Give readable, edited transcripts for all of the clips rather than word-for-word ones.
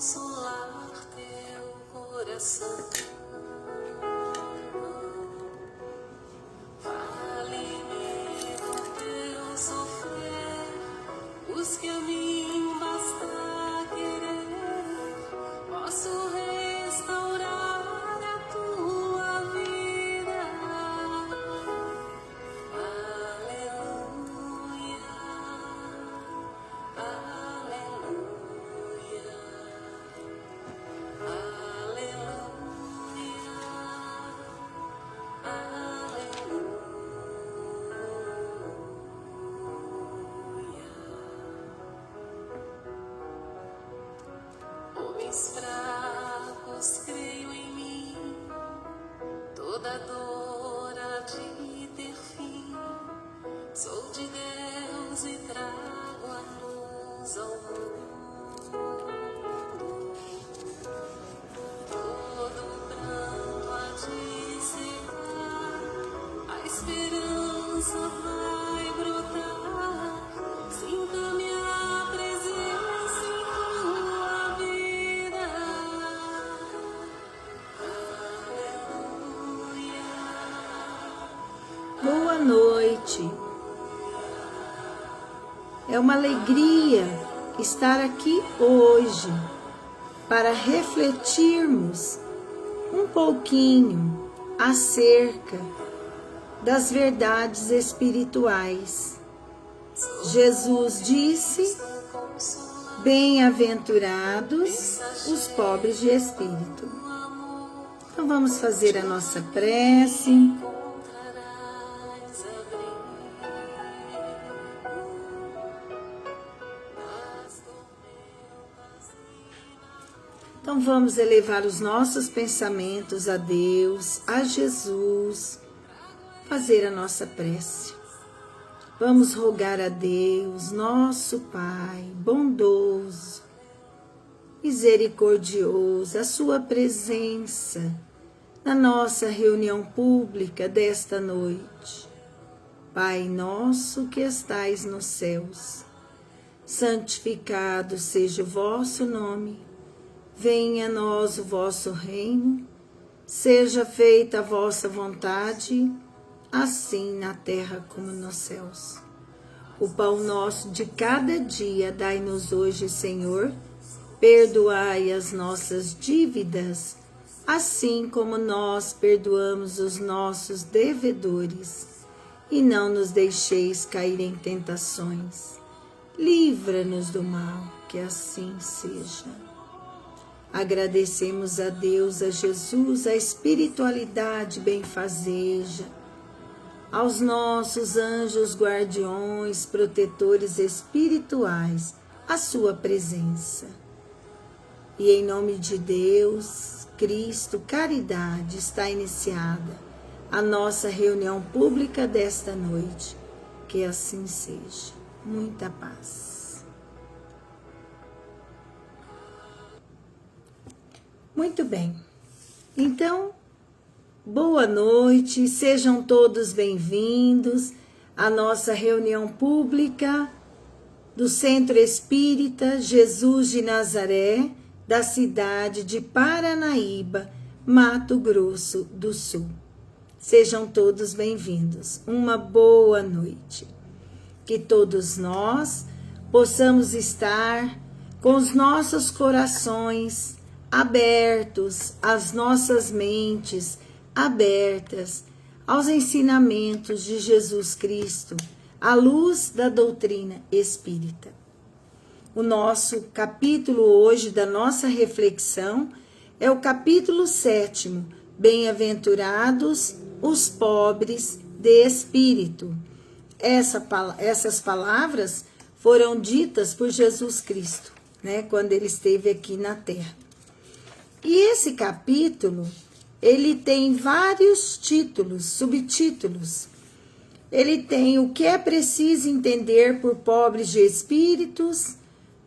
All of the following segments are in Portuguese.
consolar teu coração. Fale-me do teu sofrer, busque a mim, basta querer. Posso restaurar a tua vida. Aleluia, aleluia, homens fracos, creio em mim, toda dor há de ter fim. Sou de Deus e trago a luz ao mundo. Todo pranto há de secar, a esperança vai brotar. Sinta minha presença em tua vida. Aleluia. Boa noite. É uma alegria estar aqui hoje para refletirmos um pouquinho acerca das verdades espirituais. Jesus disse: bem-aventurados os pobres de espírito. Então vamos fazer a nossa prece. Então vamos elevar os nossos pensamentos a Deus, a Jesus, fazer a nossa prece. Vamos rogar a Deus, nosso Pai, bondoso, misericordioso, a sua presença na nossa reunião pública desta noite. Pai nosso que estais nos céus, santificado seja o vosso nome. Venha a nós o vosso reino, seja feita a vossa vontade, assim na terra como nos céus. O pão nosso de cada dia dai-nos hoje, Senhor. Perdoai as nossas dívidas, assim como nós perdoamos os nossos devedores. E não nos deixeis cair em tentações. Livra-nos do mal, que assim seja. Agradecemos a Deus, a Jesus, a espiritualidade benfazeja, aos nossos anjos guardiões, protetores espirituais, a sua presença. E em nome de Deus, Cristo, caridade, está iniciada a nossa reunião pública desta noite. Que assim seja. Muita paz. Muito bem, então, boa noite, sejam todos bem-vindos à nossa reunião pública do Centro Espírita Jesus de Nazaré, da cidade de Paranaíba, Mato Grosso do Sul. Sejam todos bem-vindos, uma boa noite. Que todos nós possamos estar com os nossos corações abertos, as nossas mentes abertas aos ensinamentos de Jesus Cristo, à luz da doutrina espírita. O nosso capítulo hoje da nossa reflexão é o capítulo 7º, Bem-aventurados os pobres de espírito. Essas palavras foram ditas por Jesus Cristo, quando ele esteve aqui na Terra. E esse capítulo, ele tem vários títulos, subtítulos. Ele tem o que é preciso entender por pobres de espíritos,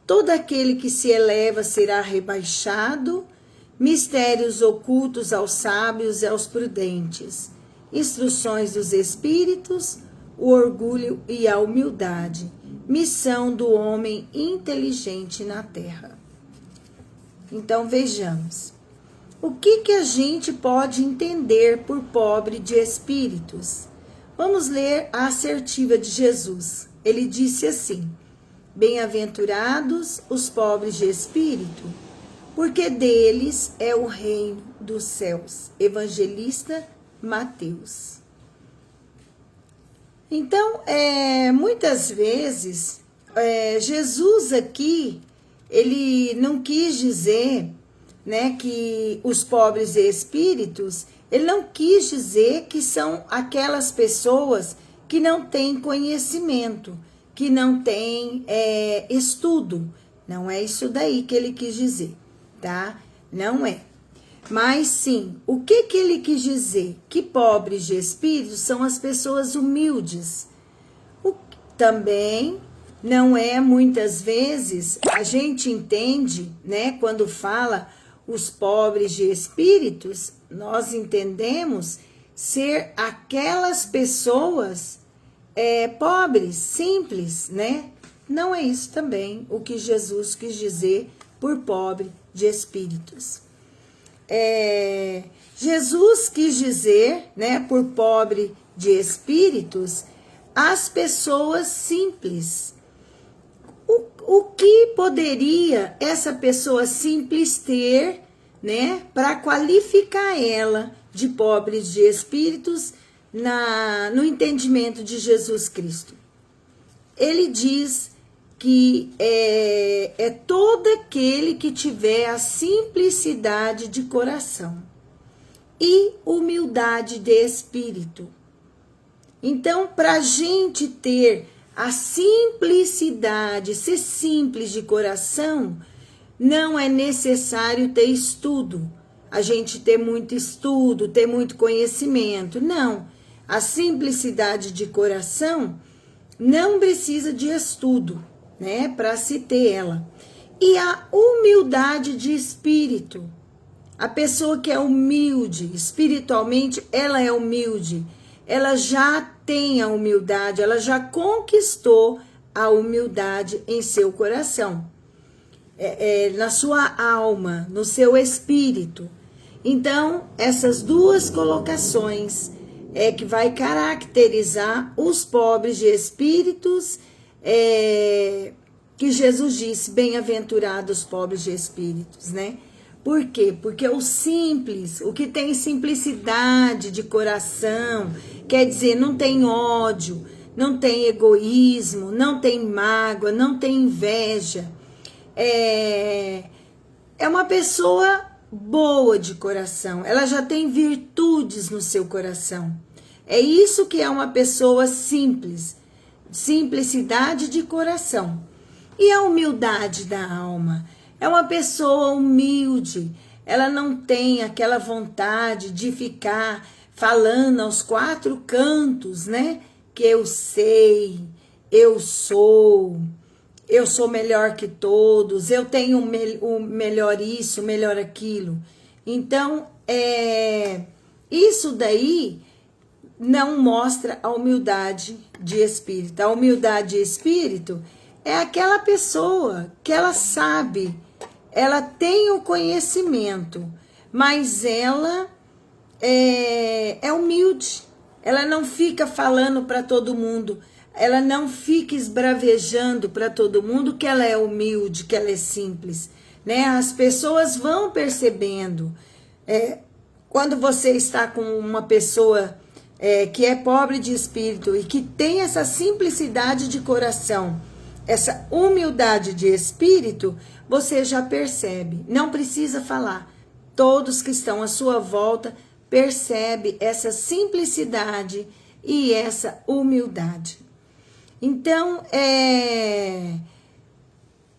todo aquele que se eleva será rebaixado, mistérios ocultos aos sábios e aos prudentes, instruções dos espíritos, o orgulho e a humildade, missão do homem inteligente na terra. Então vejamos. O que a gente pode entender por pobre de espíritos? Vamos ler a assertiva de Jesus. Ele disse assim: bem-aventurados os pobres de espírito, porque deles é o reino dos céus. Evangelista Mateus. Então, muitas vezes, Jesus aqui, ele não quis dizer, né, que os pobres de espíritos, ele não quis dizer que são aquelas pessoas que não têm conhecimento, que não têm estudo. Não é isso daí que ele quis dizer, tá? Não é. Mas sim, o que ele quis dizer? Que pobres de espírito são as pessoas humildes. Também não é muitas vezes, a gente entende, né, quando fala os pobres de espíritos, nós entendemos ser aquelas pessoas pobres, simples, né? Não é isso também o que Jesus quis dizer por pobre de espíritos. Jesus quis dizer, né, por pobre de espíritos, as pessoas simples. O que poderia essa pessoa simples ter, né, para qualificar ela de pobres de espíritos no entendimento de Jesus Cristo? Ele diz que é todo aquele que tiver a simplicidade de coração e humildade de espírito. Então, para a gente ter a simplicidade, ser simples de coração, não é necessário ter estudo, a gente ter muito estudo, ter muito conhecimento. Não, a simplicidade de coração não precisa de estudo, né, para se ter ela. E a humildade de espírito, a pessoa que é humilde, espiritualmente, ela é humilde, ela já tem a humildade, ela já conquistou a humildade em seu coração, na sua alma, no seu espírito. Então, essas duas colocações é que vai caracterizar os pobres de espíritos, que Jesus disse, bem-aventurados os pobres de espíritos, né? Por quê? Porque o simples, o que tem simplicidade de coração, quer dizer, não tem ódio, não tem egoísmo, não tem mágoa, não tem inveja. É uma pessoa boa de coração, ela já tem virtudes no seu coração. É isso que é uma pessoa simples, simplicidade de coração. E a humildade da alma? É uma pessoa humilde, ela não tem aquela vontade de ficar falando aos quatro cantos, né? Que eu sei, eu sou melhor que todos, eu tenho o melhor isso, o melhor aquilo. Então, isso daí não mostra a humildade de espírito. A humildade de espírito é aquela pessoa que ela sabe, ela tem o conhecimento, mas ela é humilde. Ela não fica falando para todo mundo, ela não fica esbravejando para todo mundo que ela é humilde, que ela é simples, né? As pessoas vão percebendo. Quando você está com uma pessoa que é pobre de espírito e que tem essa simplicidade de coração, essa humildade de espírito, você já percebe, não precisa falar. Todos que estão à sua volta percebem essa simplicidade e essa humildade. Então,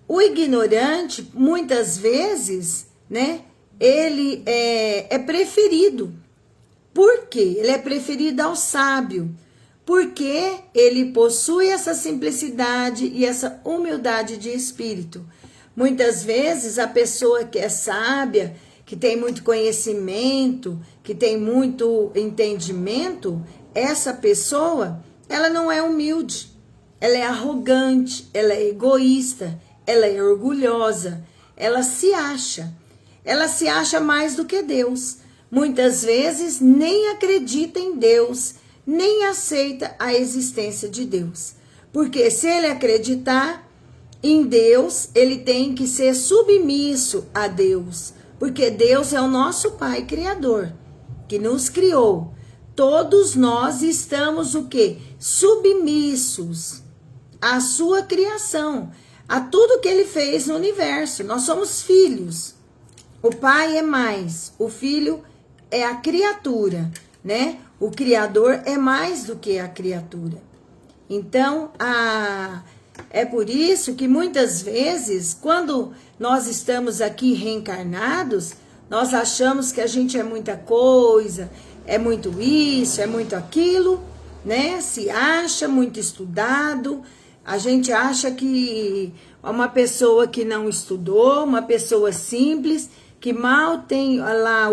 o ignorante, muitas vezes, né, ele é preferido. Por quê? Ele é preferido ao sábio, porque ele possui essa simplicidade e essa humildade de espírito. Muitas vezes a pessoa que é sábia, que tem muito conhecimento, que tem muito entendimento, essa pessoa, ela não é humilde, ela é arrogante, ela é egoísta, ela é orgulhosa. ela se acha. Ela se acha mais do que Deus. Muitas vezes nem acredita em Deus, nem aceita a existência de Deus. Porque se ele acreditar em Deus, ele tem que ser submisso a Deus. Porque Deus é o nosso Pai Criador, que nos criou. Todos nós estamos o quê? Submissos à sua criação, a tudo que ele fez no universo. Nós somos filhos. O pai é mais, o filho é a criatura, né? O criador é mais do que a criatura. Então, é por isso que muitas vezes, quando nós estamos aqui reencarnados, nós achamos que a gente é muita coisa, é muito isso, é muito aquilo, né? Se acha muito estudado, a gente acha que uma pessoa que não estudou, uma pessoa simples, que mal tem lá,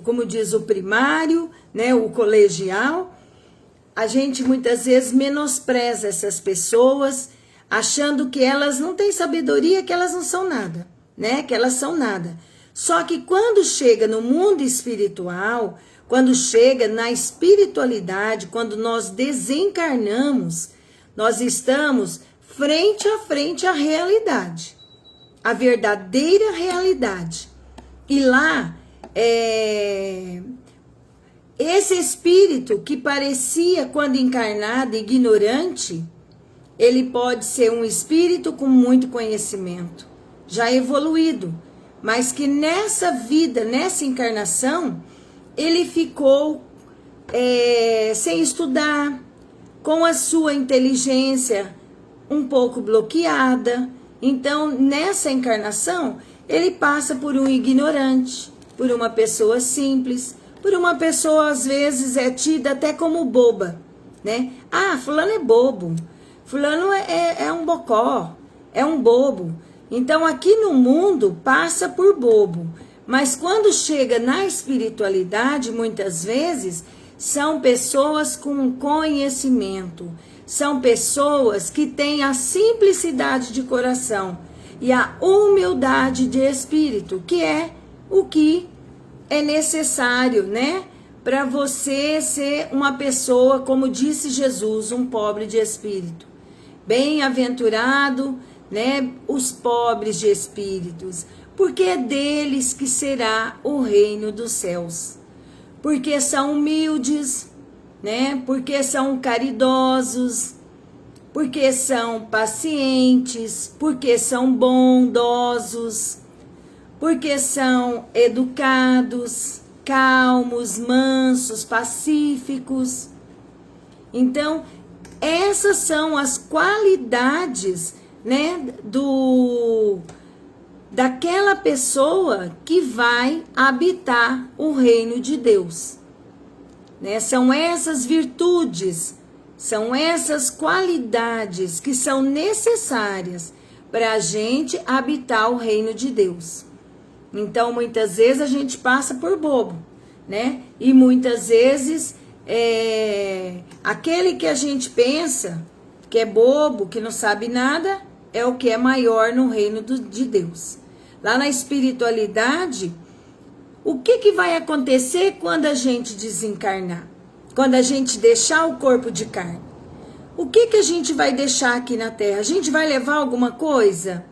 como diz, o primário, né? O colegial, a gente muitas vezes menospreza essas pessoas, achando que elas não têm sabedoria, que elas não são nada, né? Que elas são nada. Só que quando chega no mundo espiritual, quando chega na espiritualidade, quando nós desencarnamos, nós estamos frente a frente à realidade, a verdadeira realidade. E lá, esse espírito que parecia, quando encarnado, ignorante, ele pode ser um espírito com muito conhecimento, já evoluído, mas que nessa vida, nessa encarnação, ele ficou sem estudar, com a sua inteligência um pouco bloqueada. Então, nessa encarnação, ele passa por um ignorante, por uma pessoa simples, por uma pessoa, às vezes, é tida até como boba, né? Ah, fulano é bobo, fulano é um bocó, é um bobo. Então, aqui no mundo, passa por bobo. Mas quando chega na espiritualidade, muitas vezes, são pessoas com conhecimento, são pessoas que têm a simplicidade de coração e a humildade de espírito, que é o que é necessário, né? Para você ser uma pessoa, como disse Jesus, um pobre de espírito. Bem-aventurado, né? Os pobres de espíritos, porque é deles que será o reino dos céus. Porque são humildes, né? Porque são caridosos, porque são pacientes, porque são bondosos, porque são educados, calmos, mansos, pacíficos. Então, essas são as qualidades, né, daquela pessoa que vai habitar o reino de Deus, né? São essas virtudes, são essas qualidades que são necessárias para a gente habitar o reino de Deus. Então, muitas vezes a gente passa por bobo, né? E muitas vezes aquele que a gente pensa que é bobo, que não sabe nada, é o que é maior no reino de Deus. Lá na espiritualidade, o que vai acontecer quando a gente desencarnar? Quando a gente deixar o corpo de carne? O que a gente vai deixar aqui na Terra? A gente vai levar alguma coisa?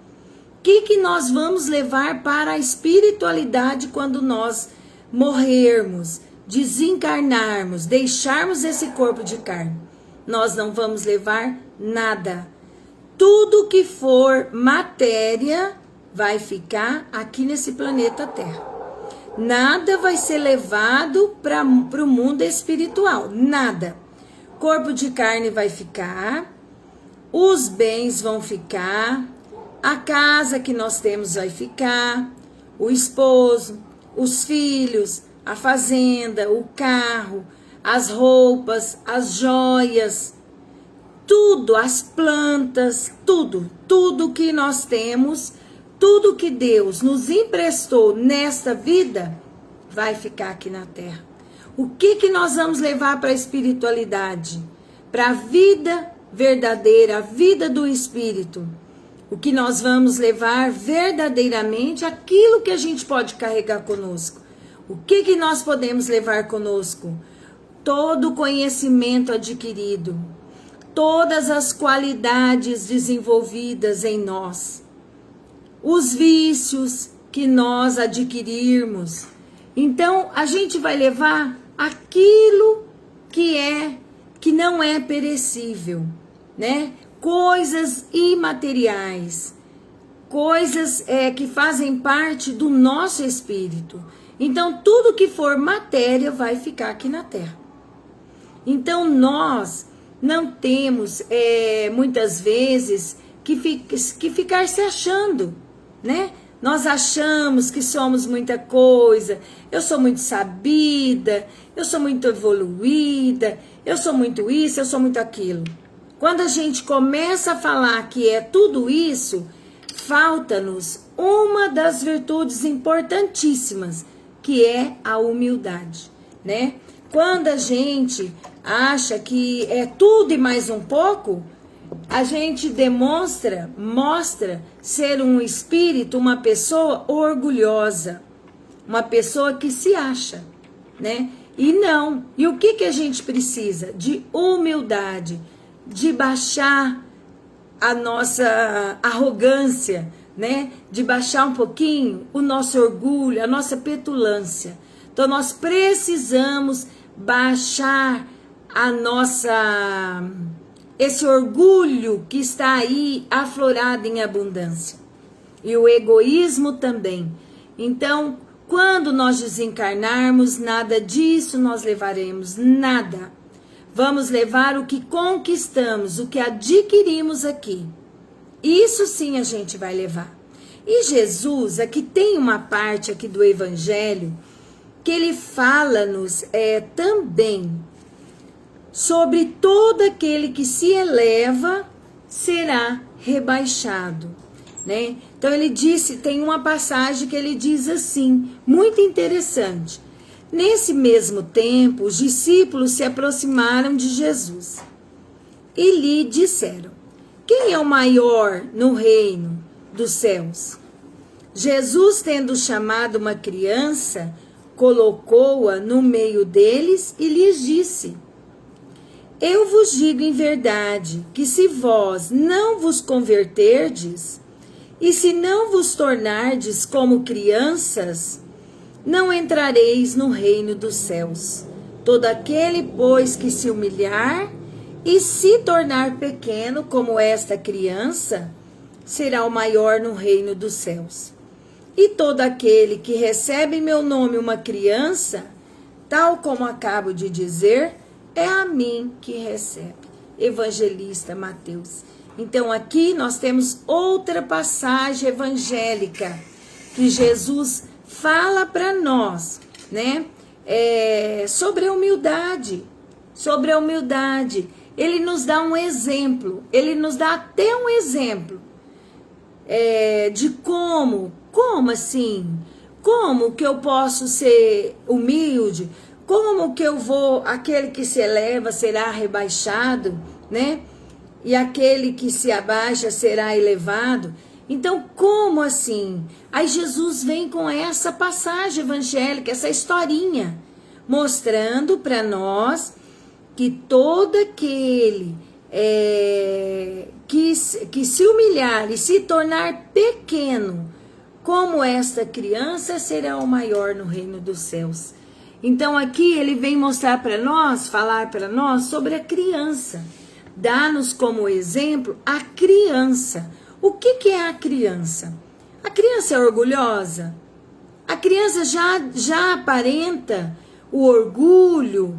O que nós vamos levar para a espiritualidade quando nós morrermos, desencarnarmos, deixarmos esse corpo de carne? Nós não vamos levar nada. Tudo que for matéria vai ficar aqui nesse planeta Terra. Nada vai ser levado para o mundo espiritual. Nada. Corpo de carne vai ficar, os bens vão ficar, a casa que nós temos vai ficar, o esposo, os filhos, a fazenda, o carro, as roupas, as joias, tudo, as plantas, tudo que nós temos, tudo que Deus nos emprestou nesta vida, vai ficar aqui na Terra. O que nós vamos levar para a espiritualidade? Para a vida verdadeira, a vida do Espírito. O que nós vamos levar verdadeiramente, aquilo que a gente pode carregar conosco. O que nós podemos levar conosco? Todo o conhecimento adquirido, todas as qualidades desenvolvidas em nós, os vícios que nós adquirirmos. Então, a gente vai levar aquilo que não é perecível, né? Coisas imateriais, coisas que fazem parte do nosso espírito. Então, tudo que for matéria vai ficar aqui na Terra. Então, nós não temos, muitas vezes, que ficar se achando, né? Nós achamos que somos muita coisa, eu sou muito sabida, eu sou muito evoluída, eu sou muito isso, eu sou muito aquilo. Quando a gente começa a falar que é tudo isso, falta-nos uma das virtudes importantíssimas, que é a humildade, né? Quando a gente acha que é tudo e mais um pouco, a gente mostra ser um espírito, uma pessoa orgulhosa, uma pessoa que se acha, né? E não. E o que a gente precisa? De humildade, de baixar a nossa arrogância, né? De baixar um pouquinho o nosso orgulho, a nossa petulância. Então nós precisamos baixar esse orgulho que está aí aflorado em abundância. E o egoísmo também. Então, quando nós desencarnarmos, nada disso nós levaremos, nada. Vamos levar o que conquistamos, o que adquirimos aqui. Isso sim a gente vai levar. E Jesus, aqui tem uma parte aqui do Evangelho, que ele fala-nos também sobre todo aquele que se eleva será rebaixado, né? Então ele disse, tem uma passagem que ele diz assim, muito interessante. Nesse mesmo tempo, os discípulos se aproximaram de Jesus e lhe disseram: quem é o maior no reino dos céus? Jesus, tendo chamado uma criança, colocou-a no meio deles e lhes disse: eu vos digo em verdade que se vós não vos converterdes e se não vos tornardes como crianças, não entrareis no reino dos céus. Todo aquele, pois, que se humilhar e se tornar pequeno como esta criança, será o maior no reino dos céus. E todo aquele que recebe em meu nome uma criança, tal como acabo de dizer, é a mim que recebe. Evangelista Mateus. Então aqui nós temos outra passagem evangélica que Jesus fala para nós, né? Sobre a humildade. Sobre a humildade. Ele nos dá um exemplo. Ele nos dá até um exemplo de como assim? Como que eu posso ser humilde? Como que aquele que se eleva será rebaixado, né? E aquele que se abaixa será elevado. Então, como assim? Aí Jesus vem com essa passagem evangélica, essa historinha, mostrando para nós que todo aquele que se humilhar e se tornar pequeno, como esta criança, será o maior no reino dos céus. Então aqui ele vem mostrar para nós, falar para nós sobre a criança. Dá-nos como exemplo a criança. O que é a criança? A criança é orgulhosa? A criança já aparenta o orgulho,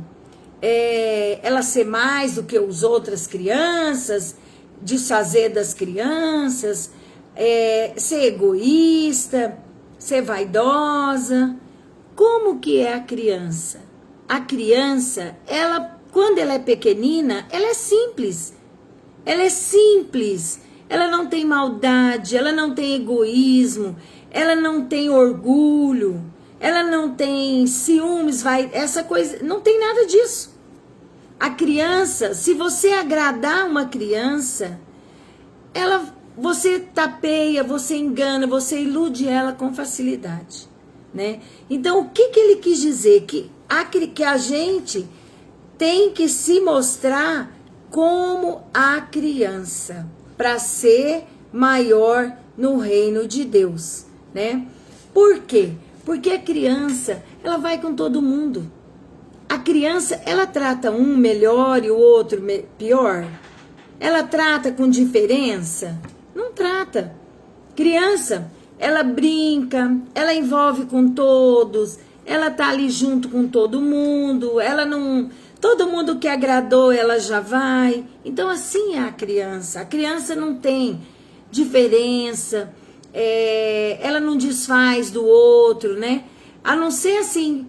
ela ser mais do que as outras crianças, desfazer das crianças, ser egoísta, ser vaidosa. Como que é a criança? A criança, quando ela é pequenina, ela é simples. Ela é simples. Ela não tem maldade, ela não tem egoísmo, ela não tem orgulho, ela não tem ciúmes, essa coisa, não tem nada disso. A criança, se você agradar uma criança, ela você tapeia, você engana, você ilude ela com facilidade, né? Então, o que ele quis dizer? Que a gente tem que se mostrar como a criança, para ser maior no reino de Deus, né? Por quê? Porque a criança, ela vai com todo mundo. A criança, ela trata um melhor e o outro pior? Ela trata com diferença? Não trata. Criança, ela brinca, ela envolve com todos, ela tá ali junto com todo mundo, ela não... Todo mundo que agradou, ela já vai. Então, assim é a criança. A criança não tem diferença, ela não desfaz do outro, né? A não ser assim,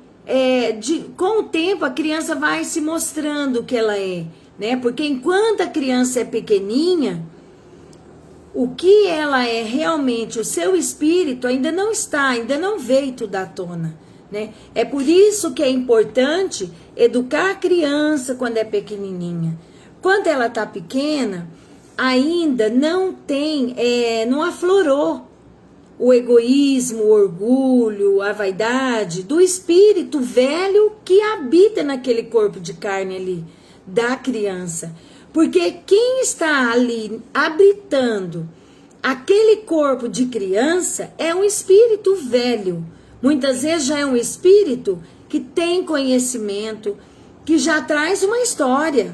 com o tempo a criança vai se mostrando o que ela é, né? Porque enquanto a criança é pequenininha, o que ela é realmente, o seu espírito ainda não veio tudo à tona, né? É por isso que é importante educar a criança quando é pequenininha. Quando ela está pequena, ainda não aflorou o egoísmo, o orgulho, a vaidade do espírito velho que habita naquele corpo de carne ali da criança. Porque quem está ali habitando aquele corpo de criança é um espírito velho. Muitas vezes já é um espírito que tem conhecimento, que já traz uma história,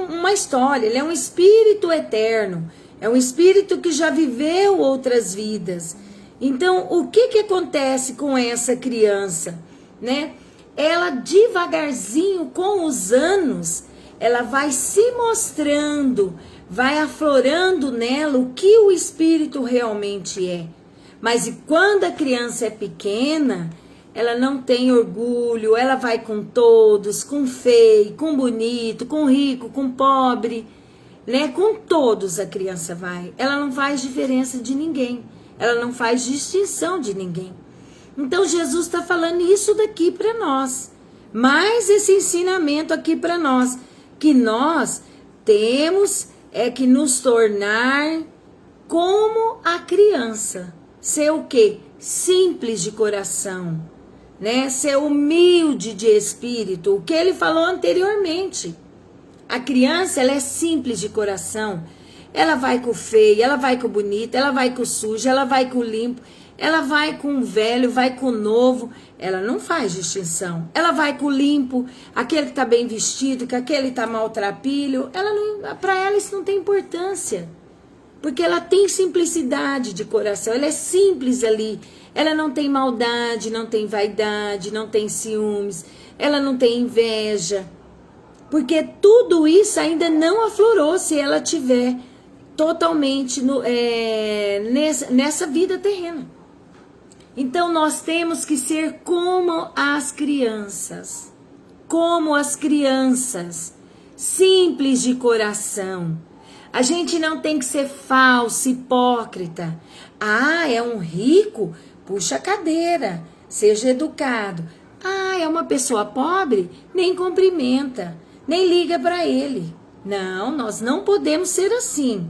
uma história. Ele é um espírito eterno, é um espírito que já viveu outras vidas. Então, o que acontece com essa criança, né? Ela devagarzinho, com os anos, ela vai se mostrando, vai aflorando nela o que o espírito realmente é. Mas e quando a criança é pequena, ela não tem orgulho, ela vai com todos, com feio, com bonito, com rico, com pobre, né? Com todos a criança vai. Ela não faz diferença de ninguém, ela não faz distinção de ninguém. Então Jesus está falando isso daqui para nós, mais esse ensinamento aqui para nós, que nós temos que nos tornar como a criança. Ser o quê? Simples de coração, né? Ser humilde de espírito, o que ele falou anteriormente. A criança, ela é simples de coração. Ela vai com o feio, ela vai com o bonito, ela vai com o sujo, ela vai com o limpo, ela vai com o velho, vai com o novo. Ela não faz distinção. Ela vai com o limpo, aquele que está bem vestido, que aquele está maltrapilho. Para ela isso não tem importância. Porque ela tem simplicidade de coração, ela é simples ali. Ela não tem maldade, não tem vaidade, não tem ciúmes, ela não tem inveja. Porque tudo isso ainda não aflorou se ela tiver totalmente nessa vida terrena. Então nós temos que ser como as crianças. Como as crianças, simples de coração. A gente não tem que ser falso, hipócrita. Ah, é um rico? Puxa a cadeira, seja educado. Ah, é uma pessoa pobre? Nem cumprimenta, nem liga para ele. Não, nós não podemos ser assim.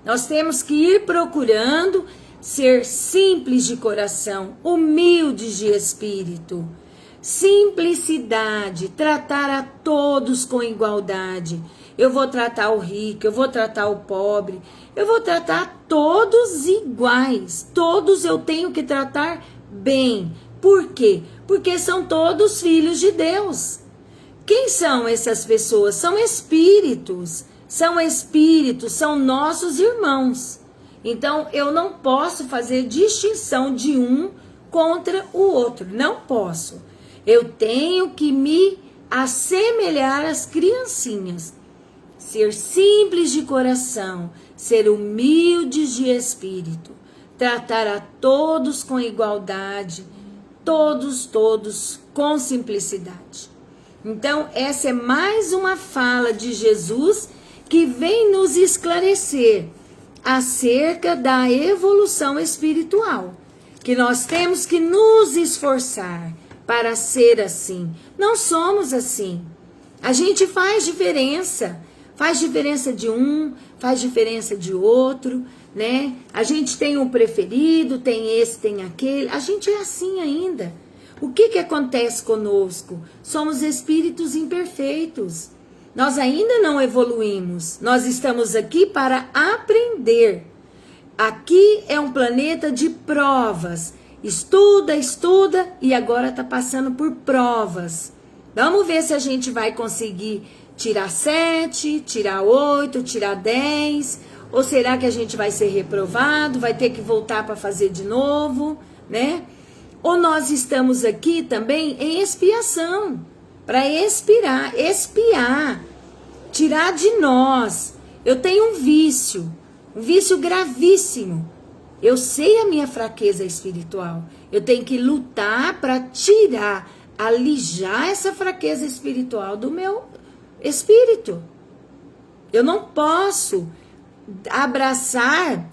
Nós temos que ir procurando ser simples de coração, humildes de espírito. Simplicidade, tratar a todos com igualdade. Eu vou tratar o rico, eu vou tratar o pobre, eu vou tratar todos iguais. Todos eu tenho que tratar bem. Por quê? Porque são todos filhos de Deus. Quem são essas pessoas? São espíritos, são nossos irmãos. Então, eu não posso fazer distinção de um contra o outro, não posso. Eu tenho que me assemelhar às criancinhas. Ser simples de coração, ser humildes de espírito, tratar a todos com igualdade, todos com simplicidade. Então, essa é mais uma fala de Jesus que vem nos esclarecer acerca da evolução espiritual, que nós temos que nos esforçar para ser assim. Não somos assim. A gente faz diferença de um, faz diferença de outro, né? A gente tem um preferido, tem esse, tem aquele. A gente é assim ainda. O que acontece conosco? Somos espíritos imperfeitos. Nós ainda não evoluímos. Nós estamos aqui para aprender. Aqui é um planeta de provas. Estuda, estuda e agora está passando por provas. Vamos ver se a gente vai conseguir tirar 7, tirar 8, tirar 10. Ou será que a gente vai ser reprovado? Vai ter que voltar para fazer de novo, né? Ou nós estamos aqui também em expiação, para espiar, tirar de nós. Eu tenho um vício gravíssimo. Eu sei a minha fraqueza espiritual. Eu tenho que lutar para tirar, alijar essa fraqueza espiritual do meu espírito. Eu não posso abraçar,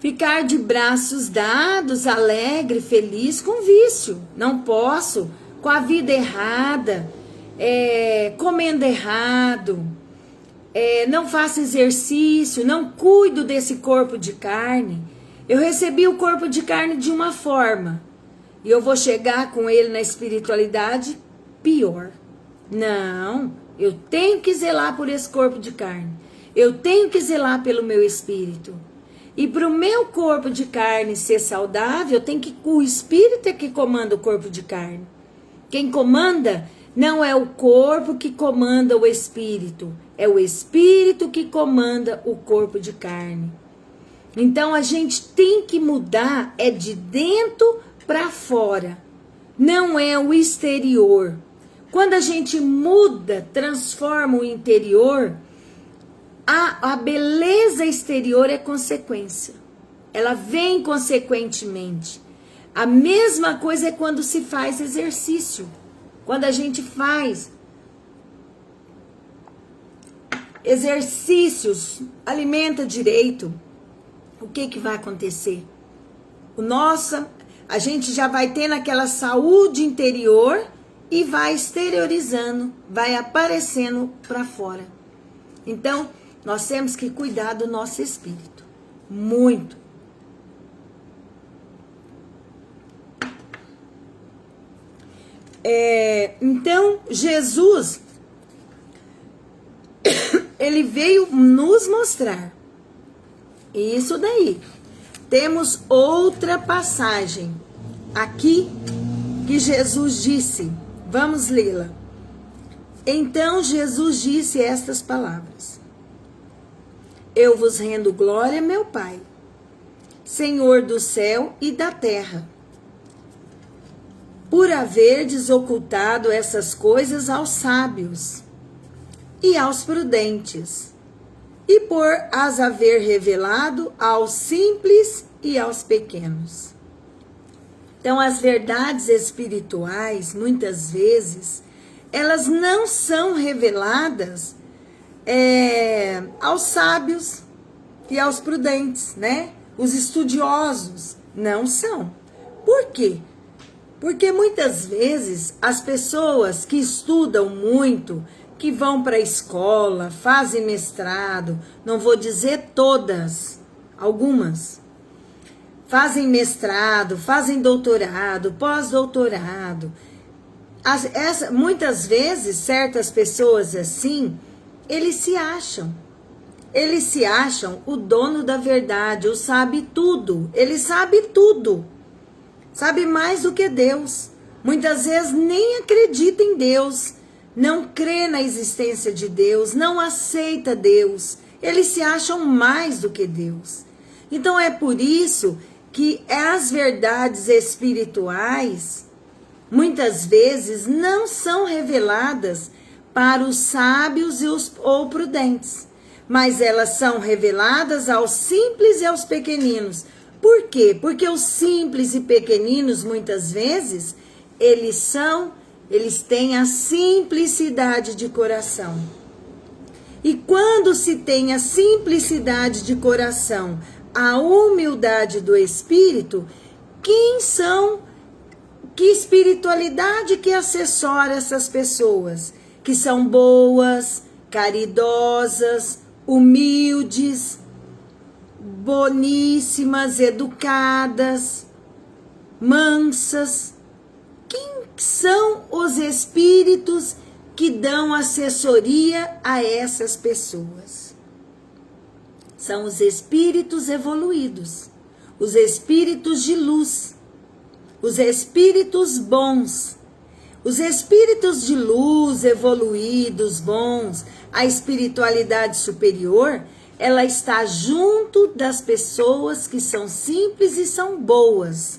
ficar de braços dados, alegre, feliz com vício. Não posso, com a vida errada, comendo errado, não faço exercício, não cuido desse corpo de carne. Eu recebi o corpo de carne de uma forma e eu vou chegar com ele na espiritualidade pior. Não, eu tenho que zelar por esse corpo de carne. Eu tenho que zelar pelo meu espírito. E para o meu corpo de carne ser saudável, o espírito é que comanda o corpo de carne. Quem comanda não é o corpo que comanda o espírito. É o espírito que comanda o corpo de carne. Então a gente tem que mudar de dentro para fora. Não é o exterior. Quando a gente muda, transforma o interior, a beleza exterior é consequência. Ela vem consequentemente. A mesma coisa é quando se faz exercício. Quando a gente faz exercícios, alimenta direito, o que vai acontecer? A gente já vai tendo aquela saúde interior e vai exteriorizando, vai aparecendo para fora. Então, nós temos que cuidar do nosso espírito. Muito. Então, Jesus, ele veio nos mostrar isso daí. Temos outra passagem aqui que Jesus disse. Vamos lê-la. Então Jesus disse estas palavras: Eu vos rendo glória, meu Pai, Senhor do céu e da terra, por haverdes ocultado essas coisas aos sábios e aos prudentes, e por as haver revelado aos simples e aos pequenos. Então, as verdades espirituais, muitas vezes, elas não são reveladas aos sábios e aos prudentes, né? Os estudiosos não são. Por quê? Porque muitas vezes as pessoas que estudam muito, que vão para a escola, fazem mestrado, não vou dizer todas, algumas, fazem mestrado, fazem doutorado, pós-doutorado. Muitas vezes, certas pessoas assim, eles se acham o dono da verdade, o sabe tudo, ele sabe tudo, sabe mais do que Deus. Muitas vezes nem acredita em Deus, não crê na existência de Deus, não aceita Deus, eles se acham mais do que Deus. Então é por isso que as verdades espirituais, muitas vezes, não são reveladas para os sábios ou prudentes, mas elas são reveladas aos simples e aos pequeninos. Por quê? Porque os simples e pequeninos, muitas vezes, eles têm a simplicidade de coração. E quando se tem a simplicidade de coração, a humildade do espírito, que espiritualidade que assessora essas pessoas? Que são boas, caridosas, humildes, boníssimas, educadas, mansas. Quem são os espíritos que dão assessoria a essas pessoas? São os espíritos evoluídos, os espíritos de luz, os espíritos bons. Os espíritos de luz, evoluídos, bons, a espiritualidade superior, ela está junto das pessoas que são simples e são boas.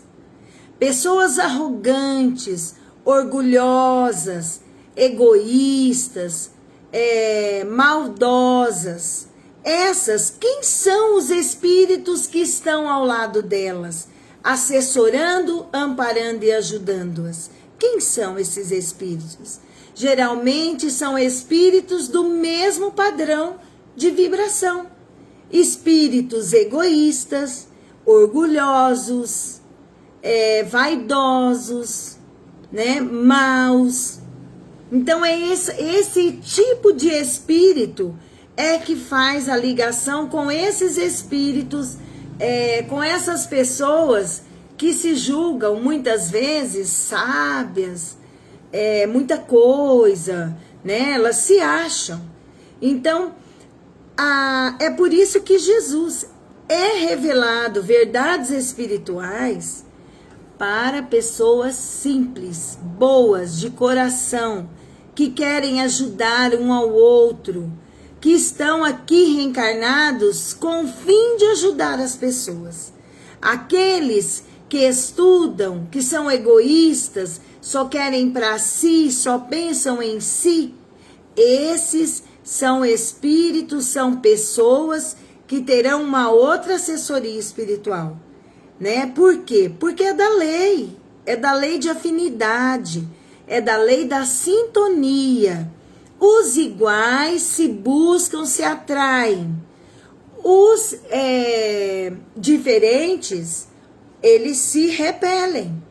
Pessoas arrogantes, orgulhosas, egoístas, maldosas. Essas, quem são os espíritos que estão ao lado delas, assessorando, amparando e ajudando-as? Quem são esses espíritos? Geralmente são espíritos do mesmo padrão de vibração. Espíritos egoístas, orgulhosos, vaidosos, né, maus. Então é esse tipo de espírito que faz a ligação com esses espíritos, com essas pessoas que se julgam muitas vezes sábias, muita coisa, né? Elas se acham. Então, é por isso que Jesus é revelado verdades espirituais para pessoas simples, boas, de coração, que querem ajudar um ao outro, que estão aqui reencarnados com o fim de ajudar as pessoas. Aqueles que estudam, que são egoístas, só querem para si, só pensam em si, esses são espíritos, são pessoas que terão uma outra assessoria espiritual, né? Por quê? Porque é da lei de afinidade, é da lei da sintonia. Os iguais se buscam, se atraem. Os diferentes, eles se repelem.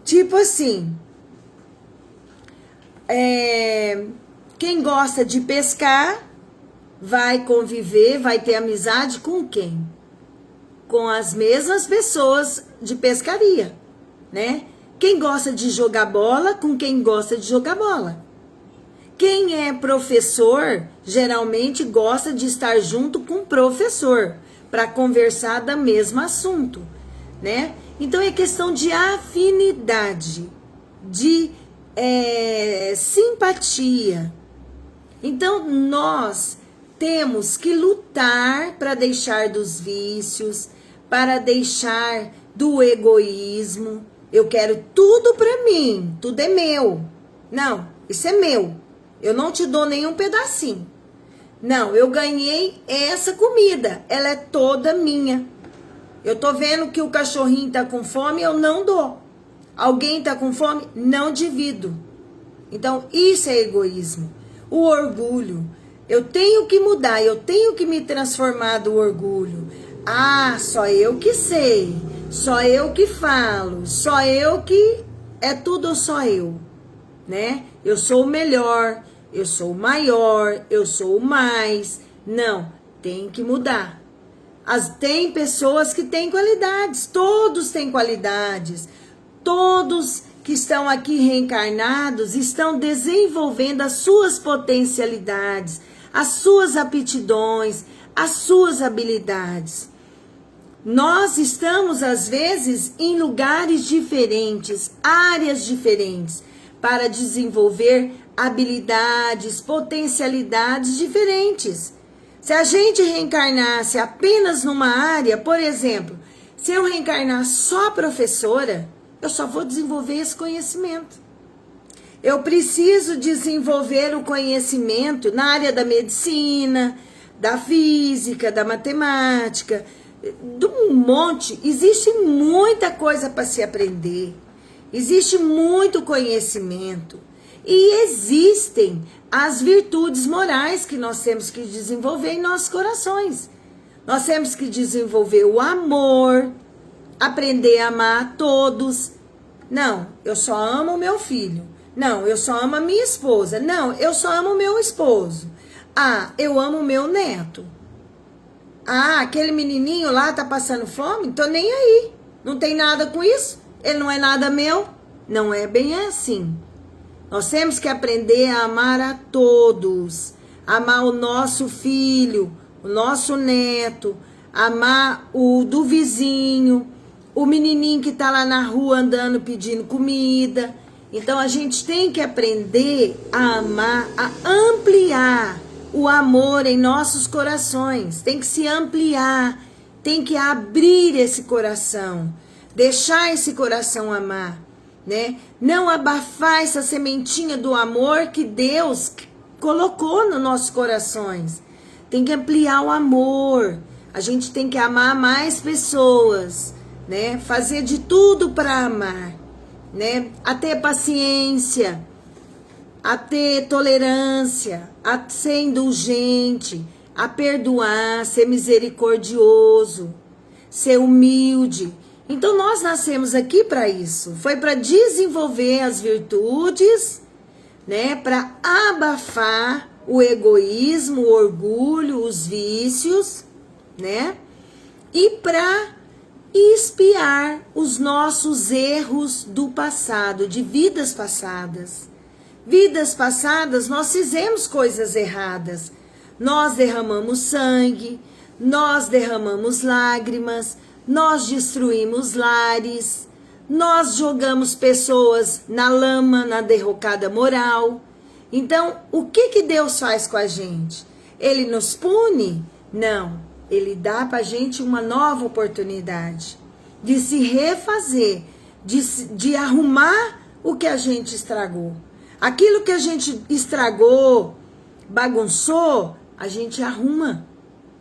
Tipo assim, quem gosta de pescar vai conviver, vai ter amizade com quem? Com as mesmas pessoas de pescaria, né? Quem gosta de jogar bola com quem gosta de jogar bola. Quem é professor geralmente gosta de estar junto com o professor para conversar do mesmo assunto, né? Então é questão de afinidade, de simpatia. Então nós temos que lutar para deixar dos vícios, para deixar do egoísmo. Eu quero tudo para mim, tudo é meu. Não, isso é meu. Eu não te dou nenhum pedacinho. Não, eu ganhei essa comida, ela é toda minha. Eu tô vendo que o cachorrinho tá com fome, eu não dou. Alguém tá com fome, não divido. Então, isso é egoísmo. O orgulho. Eu tenho que mudar, eu tenho que me transformar do orgulho. Ah, só eu que sei, só eu que falo, só eu que é tudo só eu, né? Eu sou o melhor, eu sou o maior, eu sou o mais. Não, tem que mudar. Tem pessoas que têm qualidades, todos têm qualidades, todos que estão aqui reencarnados estão desenvolvendo as suas potencialidades, as suas aptidões, as suas habilidades. Nós estamos, às vezes, em lugares diferentes, áreas diferentes, para desenvolver habilidades, potencialidades diferentes. Se a gente reencarnasse apenas numa área, por exemplo, se eu reencarnar só professora, eu só vou desenvolver esse conhecimento. Eu preciso desenvolver o conhecimento na área da medicina, da física, da matemática, de um monte. Existe muita coisa para se aprender, existe muito conhecimento e existem as virtudes morais que nós temos que desenvolver em nossos corações. Nós temos que desenvolver o amor, aprender a amar a todos. Não, eu só amo o meu filho. Não, eu só amo a minha esposa. Não, eu só amo o meu esposo. Ah, eu amo o meu neto. Ah, aquele menininho lá tá passando fome? Tô nem aí. Não tem nada com isso. Ele não é nada meu. Não é bem assim. Nós temos que aprender a amar a todos. Amar o nosso filho, o nosso neto, amar o do vizinho, o menininho que tá lá na rua andando pedindo comida. Então a gente tem que aprender a amar, a ampliar o amor em nossos corações. Tem que se ampliar, tem que abrir esse coração, deixar esse coração amar, né? Não abafar essa sementinha do amor que Deus colocou nos nossos corações. Tem que ampliar o amor. A gente tem que amar mais pessoas, né? Fazer de tudo para amar, né? A ter paciência, a ter tolerância, a ser indulgente, a perdoar, ser misericordioso, ser humilde. Então nós nascemos aqui para isso. Foi para desenvolver as virtudes, né? Para abafar o egoísmo, o orgulho, os vícios, né? E para expiar os nossos erros do passado, de vidas passadas. Vidas passadas, nós fizemos coisas erradas. Nós derramamos sangue, nós derramamos lágrimas, nós destruímos lares, nós jogamos pessoas na lama, na derrocada moral. Então, o que Deus faz com a gente? Ele nos pune? Não. Ele dá pra gente uma nova oportunidade de se refazer, de arrumar o que a gente estragou. Aquilo que a gente estragou, bagunçou, a gente arruma.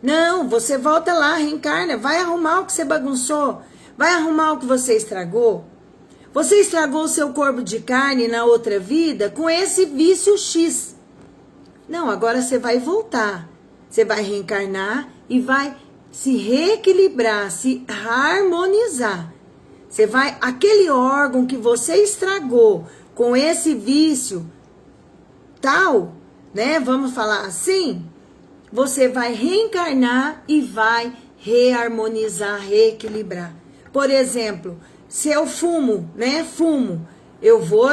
Não, você volta lá, reencarna, vai arrumar o que você bagunçou, vai arrumar o que você estragou. Você estragou o seu corpo de carne na outra vida com esse vício X. Não, agora você vai voltar. Você vai reencarnar e vai se reequilibrar, se harmonizar. Você vai, aquele órgão que você estragou com esse vício tal, né? Vamos falar assim, você vai reencarnar e vai reharmonizar, reequilibrar. Por exemplo, se eu fumo, né? Fumo, eu vou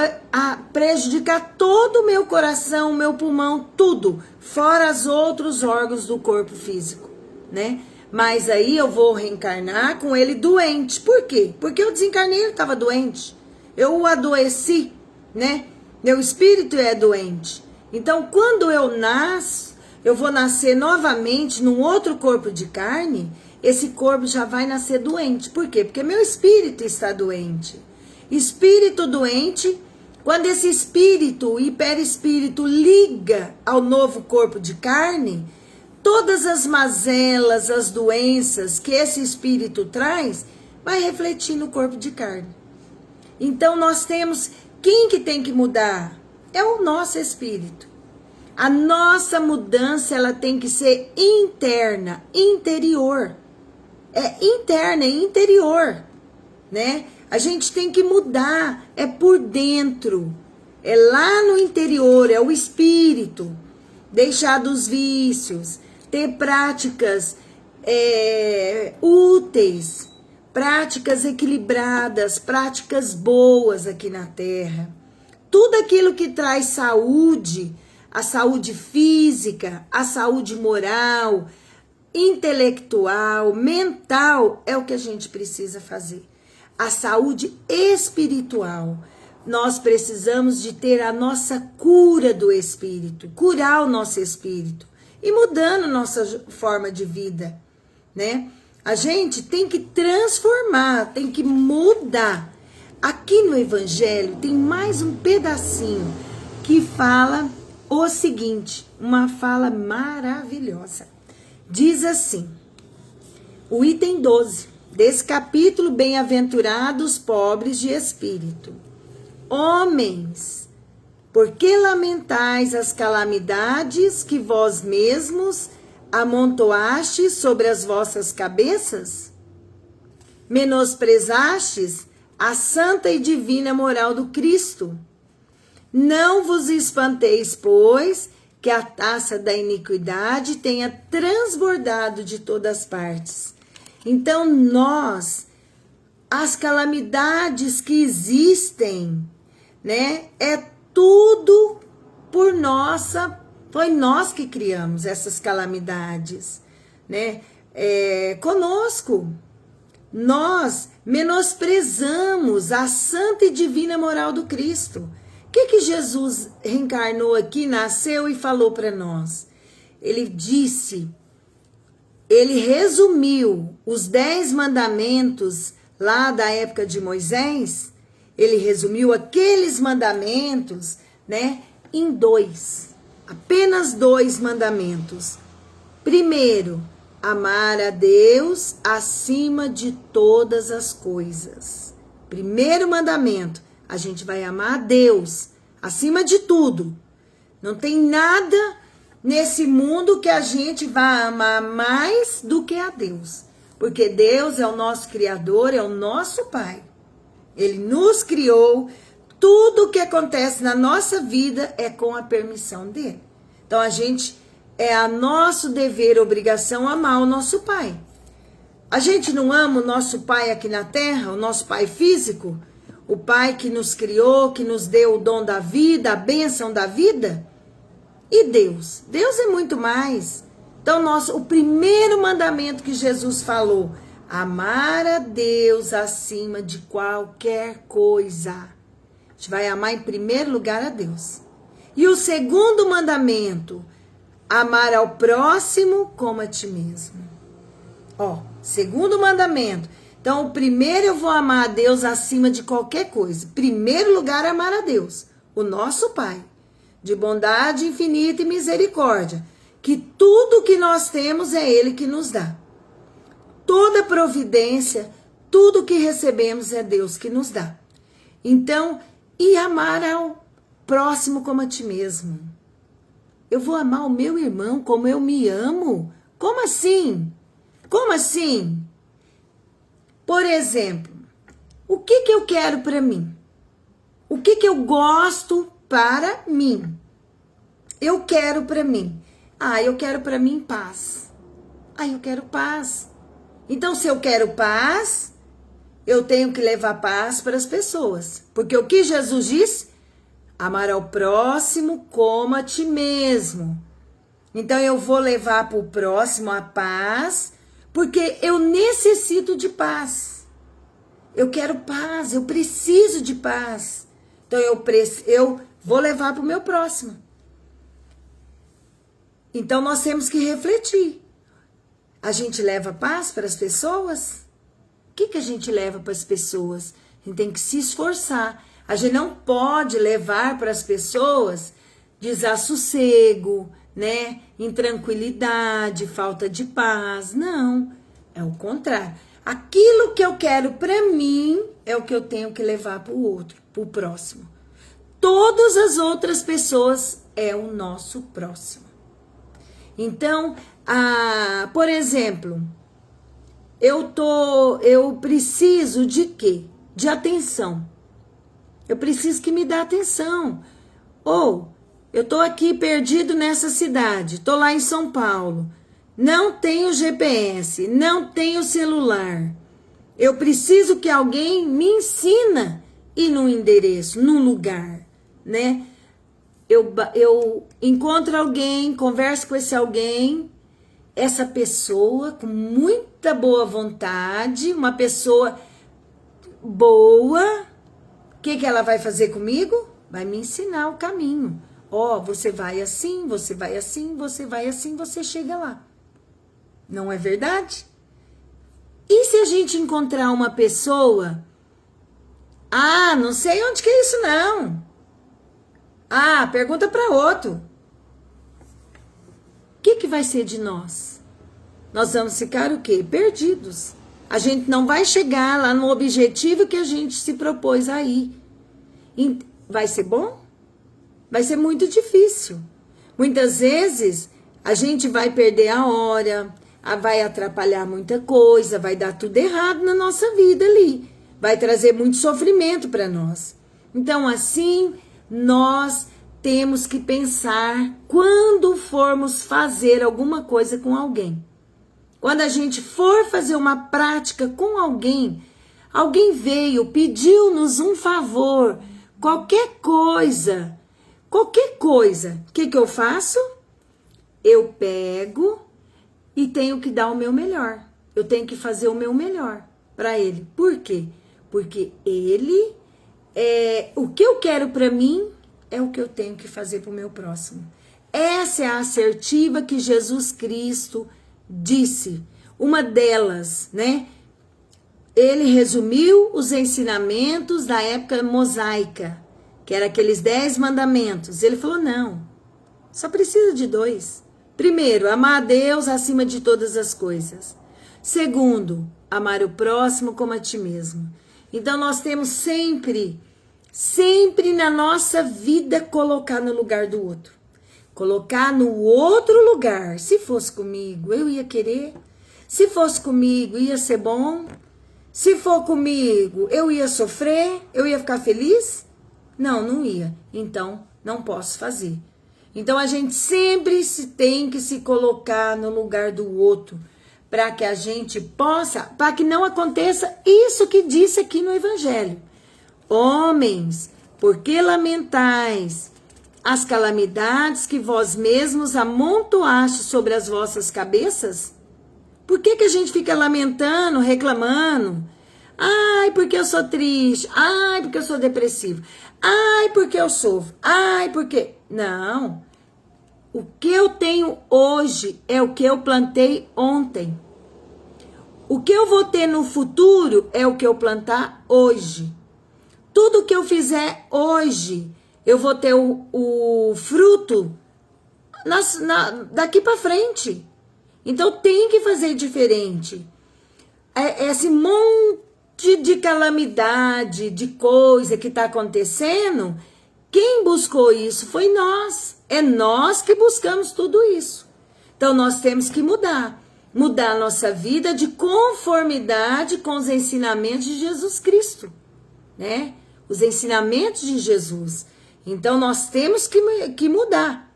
prejudicar todo o meu coração, o meu pulmão, tudo, fora os outros órgãos do corpo físico, né? Mas aí eu vou reencarnar com ele doente. Por quê? Porque eu desencarnei, ele estava doente. Eu o adoeci, né? Meu espírito é doente. Então, quando eu nasço, eu vou nascer novamente num outro corpo de carne, esse corpo já vai nascer doente. Por quê? Porque meu espírito está doente. Espírito doente, quando esse espírito, o hiperespírito, liga ao novo corpo de carne, todas as mazelas, as doenças que esse espírito traz, vai refletir no corpo de carne. Então nós temos, quem que tem que mudar? É o nosso espírito. A nossa mudança, ela tem que ser interna, interior. É interna, é interior, né? A gente tem que mudar, é por dentro. É lá no interior, é o espírito. Deixar dos vícios, ter práticas úteis, práticas equilibradas, práticas boas aqui na Terra. Tudo aquilo que traz saúde, a saúde física, a saúde moral, intelectual, mental, é o que a gente precisa fazer. A saúde espiritual. Nós precisamos de ter a nossa cura do espírito, curar o nosso espírito e mudando nossa forma de vida, né? A gente tem que transformar, tem que mudar. Aqui no Evangelho tem mais um pedacinho que fala o seguinte, uma fala maravilhosa. Diz assim, o item 12 desse capítulo, bem-aventurados pobres de espírito. Homens, por que lamentais as calamidades que vós mesmos amontoastes sobre as vossas cabeças? Menosprezastes a santa e divina moral do Cristo. Não vos espanteis, pois, que a taça da iniquidade tenha transbordado de todas as partes. Então as calamidades que existem, né, é tudo foi nós que criamos essas calamidades, né, conosco. Nós menosprezamos a santa e divina moral do Cristo. O que Jesus reencarnou aqui, nasceu e falou para nós? Ele resumiu os 10 mandamentos lá da época de Moisés. Ele resumiu aqueles mandamentos, né, em 2. Apenas 2 mandamentos. Primeiro, amar a Deus acima de todas as coisas. Primeiro mandamento, a gente vai amar a Deus acima de tudo. Não tem nada nesse mundo que a gente vai amar mais do que a Deus. Porque Deus é o nosso Criador, é o nosso Pai. Ele nos criou. Tudo que acontece na nossa vida é com a permissão dele. Então é nosso dever, obrigação amar o nosso Pai. A gente não ama o nosso Pai aqui na Terra, o nosso Pai físico, o Pai que nos criou, que nos deu o dom da vida, a bênção da vida? E Deus? Deus é muito mais. Então, o primeiro mandamento que Jesus falou, amar a Deus acima de qualquer coisa. A gente vai amar em primeiro lugar a Deus. E o segundo mandamento, amar ao próximo como a ti mesmo. Segundo mandamento. Então, o primeiro eu vou amar a Deus acima de qualquer coisa. Primeiro lugar, amar a Deus, o nosso Pai, de bondade infinita e misericórdia. Que tudo que nós temos é Ele que nos dá. Toda providência, tudo que recebemos é Deus que nos dá. Então, e amar ao próximo como a ti mesmo. Eu vou amar o meu irmão como eu me amo? Como assim? Como assim? Por exemplo, o que eu quero para mim? O que eu gosto para mim? Eu quero para mim. Eu quero para mim paz. Eu quero paz. Então, se eu quero paz, eu tenho que levar paz para as pessoas. Porque o que Jesus disse? Amar ao próximo como a ti mesmo. Então, eu vou levar para o próximo a paz, porque eu necessito de paz. Eu quero paz, eu preciso de paz. Então, eu vou levar para o meu próximo. Então, nós temos que refletir. A gente leva paz para as pessoas? O que a gente leva para as pessoas? A gente tem que se esforçar. A gente não pode levar para as pessoas desassossego, né? Intranquilidade, falta de paz. Não, é o contrário. Aquilo que eu quero para mim é o que eu tenho que levar para o outro, para o próximo. Todas as outras pessoas é o nosso próximo. Então, por exemplo, eu preciso de quê? De atenção. Eu preciso que me dê atenção. Ou eu tô aqui perdido nessa cidade, tô lá em São Paulo, não tenho GPS, não tenho celular. Eu preciso que alguém me ensina ir num endereço, num lugar, né? Eu encontro alguém, converso com esse alguém, essa pessoa com muita boa vontade, uma pessoa boa, o que ela vai fazer comigo? Vai me ensinar o caminho. Você vai assim, você vai assim, você vai assim, você chega lá. Não é verdade? E se a gente encontrar uma pessoa, não sei onde que é isso não. Pergunta para outro. O que vai ser de nós? Nós vamos ficar o quê? Perdidos. A gente não vai chegar lá no objetivo que a gente se propôs a ir. Vai ser bom? Vai ser muito difícil. Muitas vezes a gente vai perder a hora, vai atrapalhar muita coisa, vai dar tudo errado na nossa vida ali. Vai trazer muito sofrimento para nós. Então, assim, nós temos que pensar quando formos fazer alguma coisa com alguém. Quando a gente for fazer uma prática com alguém, alguém veio, pediu-nos um favor, qualquer coisa, o que eu faço? Eu pego e tenho que dar o meu melhor. Eu tenho que fazer o meu melhor para ele. Por quê? Porque ele, o que eu quero para mim é o que eu tenho que fazer para o meu próximo. Essa é a assertiva que Jesus Cristo disse. Uma delas, né? Ele resumiu os ensinamentos da época mosaica, que era aqueles 10 mandamentos. Ele falou, não, só precisa de 2. Primeiro, amar a Deus acima de todas as coisas. Segundo, amar o próximo como a ti mesmo. Então, nós temos sempre na nossa vida colocar no lugar do outro. Colocar no outro lugar. Se fosse comigo, eu ia querer. Se fosse comigo, ia ser bom. Se for comigo, eu ia sofrer? Eu ia ficar feliz? Não ia. Então, não posso fazer. Então, a gente sempre tem que se colocar no lugar do outro, para que a gente possa, para que não aconteça isso que disse aqui no Evangelho. Homens, por que lamentais as calamidades que vós mesmos amontoaste sobre as vossas cabeças? Por que a gente fica lamentando, reclamando? Ai, porque eu sou triste. Ai, porque eu sou depressivo. Ai, porque eu sofro. Ai, porque... Não. O que eu tenho hoje é o que eu plantei ontem. O que eu vou ter no futuro é o que eu plantar hoje. Tudo que eu fizer hoje, eu vou ter o fruto daqui para frente. Então tem que fazer diferente. Esse monte de calamidade, de coisa que está acontecendo, quem buscou isso foi nós. É nós que buscamos tudo isso. Então nós temos que mudar a nossa vida de conformidade com os ensinamentos de Jesus Cristo, né? Os ensinamentos de Jesus. Então nós temos que mudar.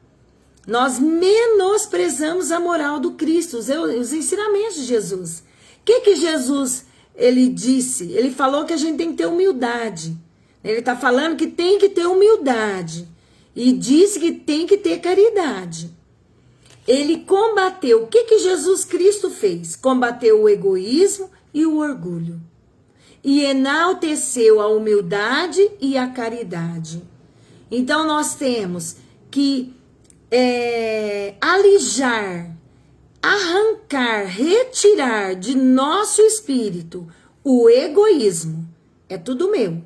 Nós menosprezamos a moral do Cristo, os ensinamentos de Jesus. O que Jesus ele disse? Ele falou que a gente tem que ter humildade. Ele está falando que tem que ter humildade. E disse que tem que ter caridade. Ele combateu. O que Jesus Cristo fez? Combateu o egoísmo e o orgulho. E enalteceu a humildade e a caridade. Então nós temos que alijar, arrancar, retirar de nosso espírito o egoísmo. É tudo meu.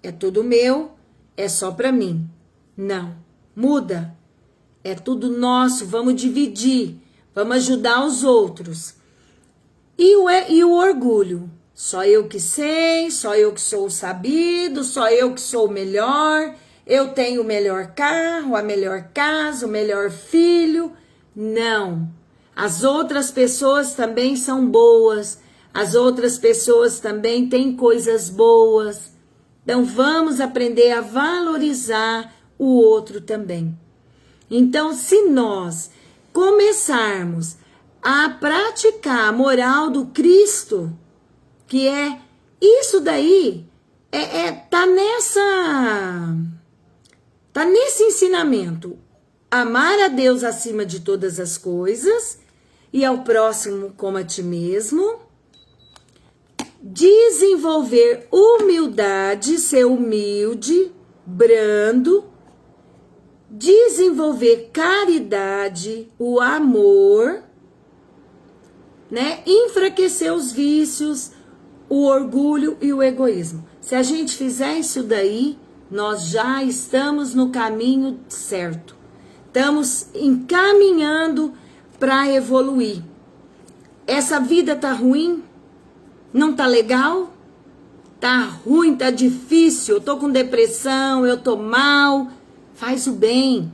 É tudo meu, é só para mim. Não, muda. É tudo nosso, vamos dividir, vamos ajudar os outros. E o orgulho? Só eu que sei, só eu que sou sabido, só eu que sou o melhor, eu tenho o melhor carro, a melhor casa, o melhor filho. Não. As outras pessoas também são boas, as outras pessoas também têm coisas boas. Então vamos aprender a valorizar o outro também. Então, se nós começarmos a praticar a moral do Cristo, que é isso daí, tá nesse ensinamento, amar a Deus acima de todas as coisas e ao próximo como a ti mesmo, desenvolver humildade, ser humilde, brando, desenvolver caridade, o amor, né? Enfraquecer os vícios, o orgulho e o egoísmo. Se a gente fizer isso daí, nós já estamos no caminho certo. Estamos encaminhando para evoluir. Essa vida tá ruim? Não tá legal? Tá ruim, tá difícil, eu tô com depressão, eu tô mal. Faz o bem.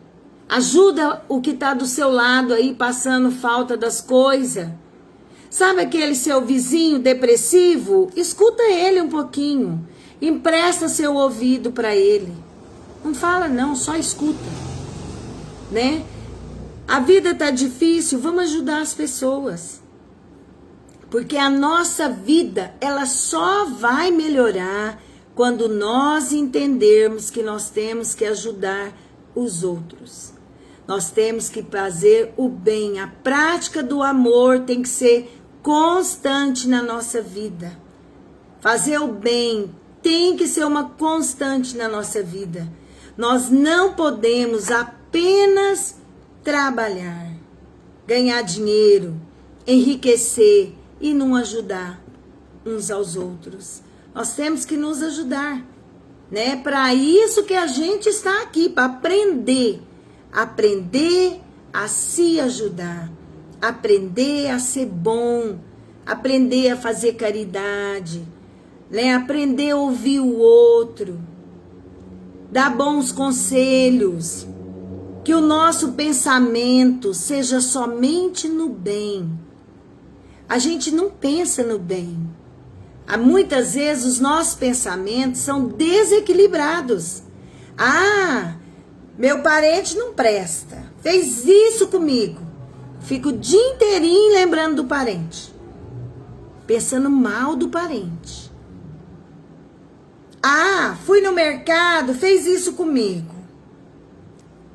Ajuda o que tá do seu lado aí, passando falta das coisas. Sabe aquele seu vizinho depressivo? Escuta ele um pouquinho. Empresta seu ouvido para ele. Não fala não, só escuta, né? A vida tá difícil, vamos ajudar as pessoas. Porque a nossa vida, ela só vai melhorar quando nós entendermos que nós temos que ajudar os outros. Nós temos que fazer o bem. A prática do amor tem que ser constante na nossa vida. Fazer o bem tem que ser uma constante na nossa vida. Nós não podemos apenas trabalhar, ganhar dinheiro, enriquecer e não ajudar uns aos outros. Nós temos que nos ajudar, né? Para isso que a gente está aqui, para aprender a se ajudar, aprender a ser bom, aprender a fazer caridade, né? Aprender a ouvir o outro, dar bons conselhos, que o nosso pensamento seja somente no bem. A gente não pensa no bem. Muitas vezes os nossos pensamentos são desequilibrados. Ah, meu parente não presta, fez isso comigo. Fico o dia inteirinho lembrando do parente, pensando mal do parente. Ah, fui no mercado, fez isso comigo.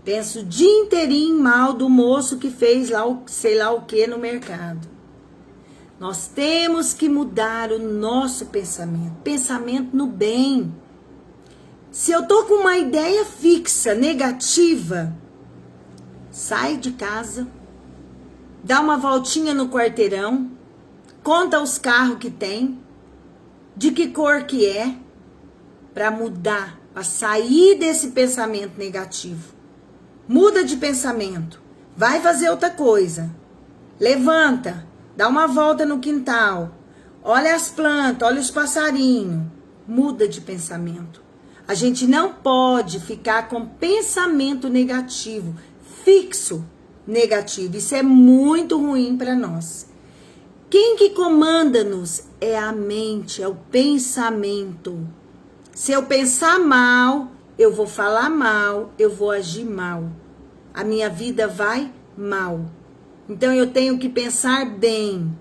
Penso o dia inteirinho mal do moço que fez lá, sei lá o que no mercado. Nós temos que mudar o nosso pensamento. Pensamento no bem. Se eu tô com uma ideia fixa, negativa, sai de casa, dá uma voltinha no quarteirão, conta os carros que tem, de que cor que é, para mudar, para sair desse pensamento negativo. Muda de pensamento, vai fazer outra coisa. Levanta, dá uma volta no quintal, olha as plantas, olha os passarinhos. Muda de pensamento. A gente não pode ficar com pensamento negativo, fixo negativo. Isso é muito ruim para nós. Quem que comanda-nos é a mente, é o pensamento. Se eu pensar mal, eu vou falar mal, eu vou agir mal. A minha vida vai mal. Então eu tenho que pensar bem.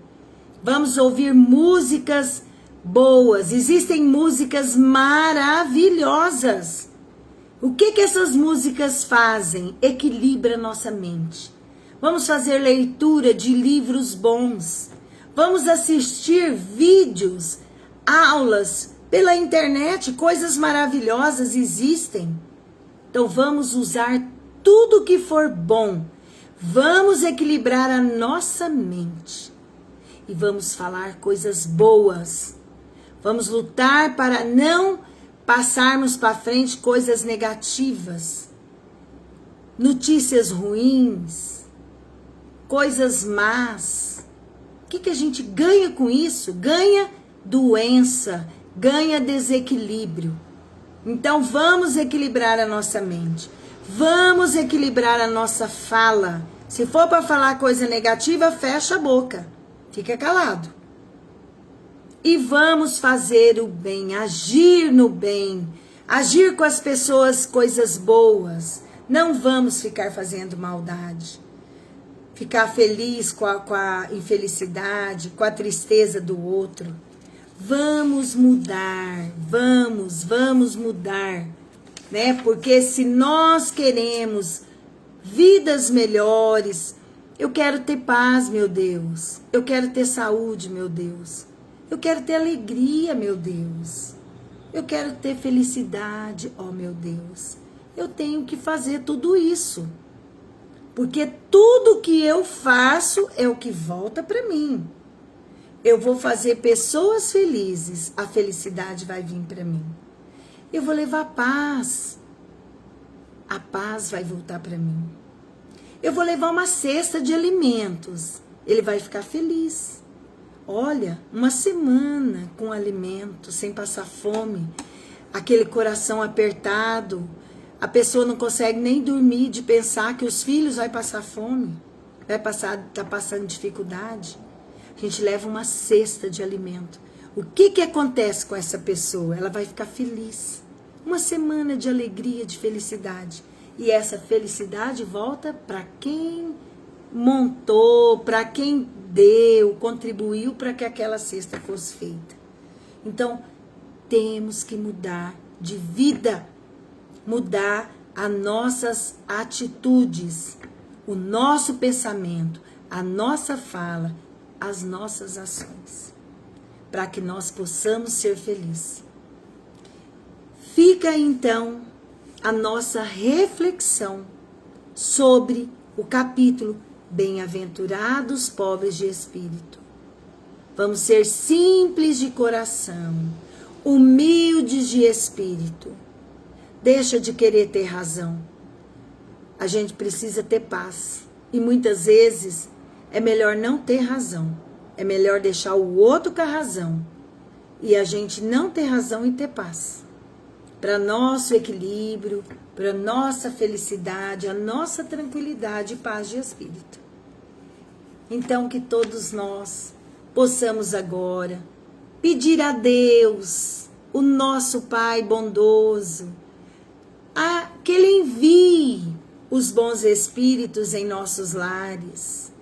Vamos ouvir músicas boas. Existem músicas maravilhosas. O que essas músicas fazem? Equilibra a nossa mente. Vamos fazer leitura de livros bons. Vamos assistir vídeos, aulas pela internet. Coisas maravilhosas existem. Então vamos usar tudo que for bom. Vamos equilibrar a nossa mente. E vamos falar coisas boas. Vamos lutar para não passarmos para frente coisas negativas. Notícias ruins. Coisas más. O que a gente ganha com isso? Ganha doença. Ganha desequilíbrio. Então vamos equilibrar a nossa mente. Vamos equilibrar a nossa fala. Se for para falar coisa negativa, fecha a boca. Fica calado. E vamos fazer o bem, agir no bem. Agir com as pessoas coisas boas. Não vamos ficar fazendo maldade. Ficar feliz com a infelicidade, com a tristeza do outro. Vamos mudar, vamos mudar. Né? Porque se nós queremos vidas melhores, eu quero ter paz, meu Deus. Eu quero ter saúde, meu Deus. Eu quero ter alegria, meu Deus. Eu quero ter felicidade, ó meu Deus. Eu tenho que fazer tudo isso. Porque tudo que eu faço é o que volta para mim. Eu vou fazer pessoas felizes, a felicidade vai vir para mim. Eu vou levar paz. A paz vai voltar para mim. Eu vou levar uma cesta de alimentos. Ele vai ficar feliz. Olha, uma semana com alimento, sem passar fome. Aquele coração apertado. A pessoa não consegue nem dormir de pensar que os filhos vão passar fome. Tá passando dificuldade. A gente leva uma cesta de alimento. O que acontece com essa pessoa? Ela vai ficar feliz. uma semana de alegria, de felicidade. E essa felicidade volta para quem montou, para quem deu, contribuiu para que aquela cesta fosse feita. Então, temos que mudar de vida, mudar as nossas atitudes, o nosso pensamento, a nossa fala, as nossas ações, para que nós possamos ser felizes. Fica então a nossa reflexão sobre o capítulo Bem-aventurados pobres de espírito. Vamos ser simples de coração, humildes de espírito. Deixa de querer ter razão. A gente precisa ter paz. E muitas vezes é melhor não ter razão. É melhor deixar o outro com a razão. E a gente não ter razão e ter paz. Para nosso equilíbrio, para nossa felicidade, a nossa tranquilidade e paz de espírito. Então que todos nós possamos agora pedir a Deus, o nosso Pai bondoso, que Ele envie os bons espíritos em nossos lares,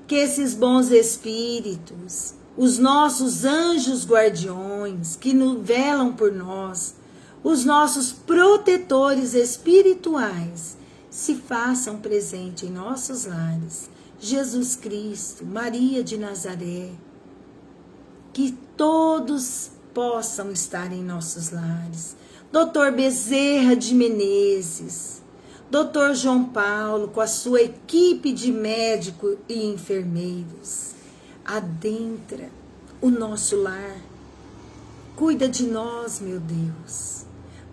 que esses bons espíritos, os nossos anjos guardiões que nos velam por nós, os nossos protetores espirituais se façam presente em nossos lares. Jesus Cristo, Maria de Nazaré, que todos possam estar em nossos lares. Dr. Bezerra de Menezes, Dr. João Paulo, com a sua equipe de médicos e enfermeiros, adentra o nosso lar. Cuida de nós, meu Deus.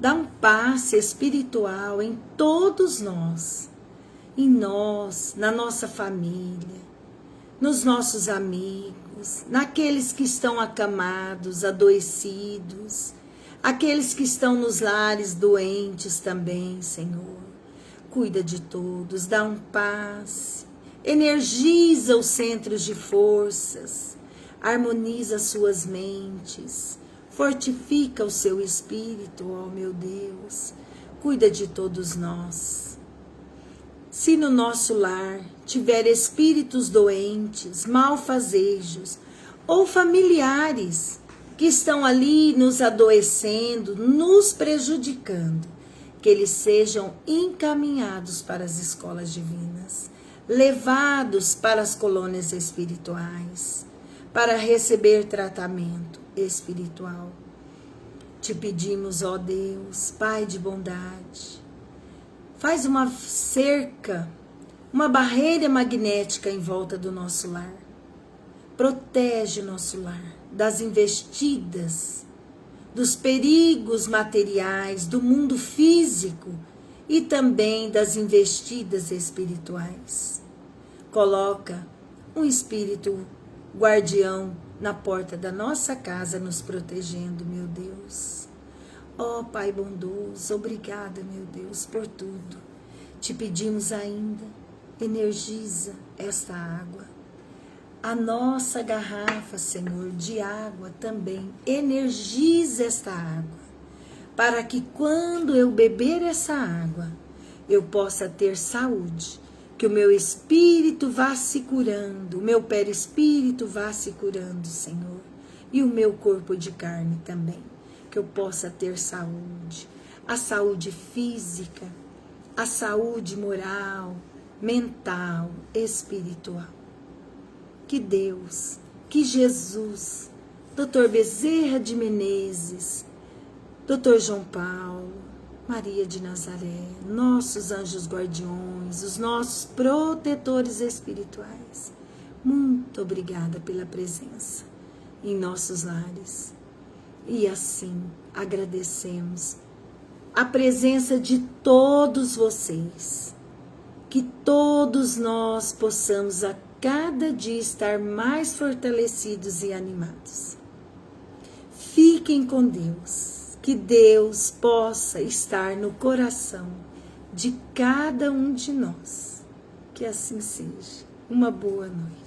Dá um passe espiritual em todos nós, em nós, na nossa família, nos nossos amigos, naqueles que estão acamados, adoecidos, aqueles que estão nos lares doentes também, Senhor. Cuida de todos, dá um passe, energiza os centros de forças, harmoniza suas mentes, fortifica o seu espírito, ó meu Deus, cuida de todos nós. Se no nosso lar tiver espíritos doentes, malfazejos ou familiares que estão ali nos adoecendo, nos prejudicando, que eles sejam encaminhados para as escolas divinas, levados para as colônias espirituais, para receber tratamento espiritual. Te pedimos, ó Deus, Pai de bondade, faz uma cerca, uma barreira magnética em volta do nosso lar. Protege o nosso lar das investidas, dos perigos materiais, do mundo físico e também das investidas espirituais. Coloca um espírito guardião na porta da nossa casa nos protegendo, meu Deus. Ó Pai bondoso, obrigada, meu Deus, por tudo. Te pedimos ainda, energiza esta água. A nossa garrafa, Senhor, de água também, energiza esta água, para que quando eu beber essa água, eu possa ter saúde, que o meu espírito vá se curando, o meu perispírito vá se curando, Senhor, e o meu corpo de carne também, que eu possa ter saúde, a saúde física, a saúde moral, mental, espiritual. Que Deus, que Jesus, Dr. Bezerra de Menezes, Dr. João Paulo, Maria de Nazaré, nossos anjos guardiões, os nossos protetores espirituais, muito obrigada pela presença em nossos lares. E assim agradecemos a presença de todos vocês, que todos nós possamos a cada dia estar mais fortalecidos e animados. Fiquem com Deus. Que Deus possa estar no coração de cada um de nós. Que assim seja. Uma boa noite.